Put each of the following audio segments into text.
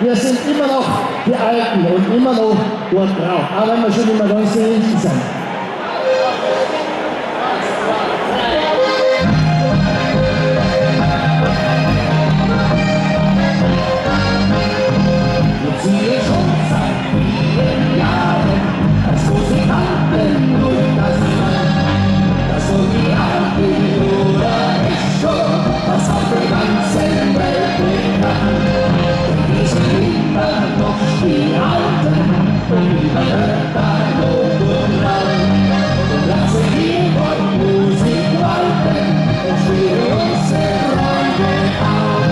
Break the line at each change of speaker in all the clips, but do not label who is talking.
Wir sind immer noch die Alten und immer noch dort drauf, auch wenn wir schon immer ganz hinten sind.
Ich ziehe schon seit vielen Jahren als Musikanten durch das Land, das so die Art oder Echo, das auf der ganzen Welt bekannt. Wir sind immer noch die Alten und überhört ein Lob und Laut. Und lassen wir von Musik walten und spielen unsere Freunde auf.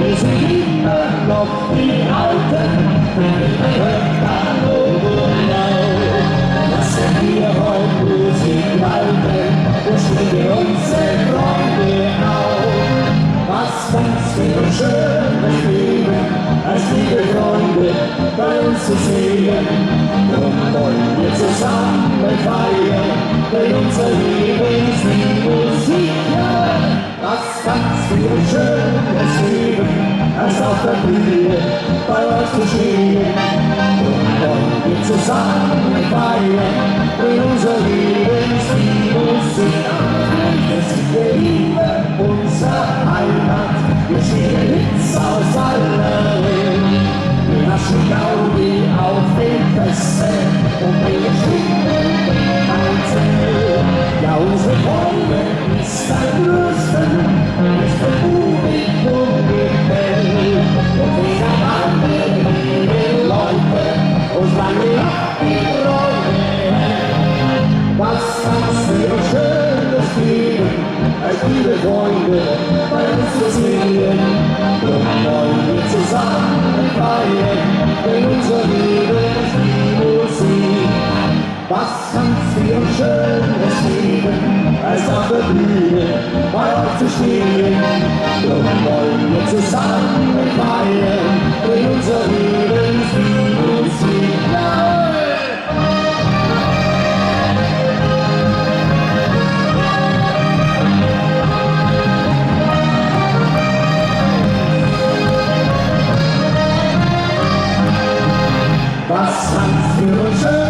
Wir sind immer noch die Alten, wir hören Lob und Laut. Lassen wir von Musik walten und spielen unsere Freunde auf. Was ganz viel schönes Leben, als liebe Freunde bei uns zu sehen. Drum wollen wir zusammen feiern, denn unser Lebenslied Musik, ja. Was ganz viel schönes Leben, als auf der Bühne bei uns zu stehen. Drum wollen wir zusammen feiern, denn unser Lebenslied Musik. Wir lieben unsere Heimat, wir spielen Hits aus aller Welt. Wir naschen Gaudi auf den Festen und wir schwingen den Alten. Ja, unsere Freunde ist ein Größten, ist der Publikum gefällt. Und wir erwarten liebe Leute, uns lange ab die Freude hält. Was kannst du schönes Leben, als liebe Freunde bei uns zu sehen. Drum wollen wir zusammen feiern, denn unser Lebenslied Musik. Was kann's für ein schönes Leben, als auf der Bühne bei euch zu stehen. Drum wollen wir zusammen feiern, denn unser Lebenslied Musik. Was kann's für ein schönes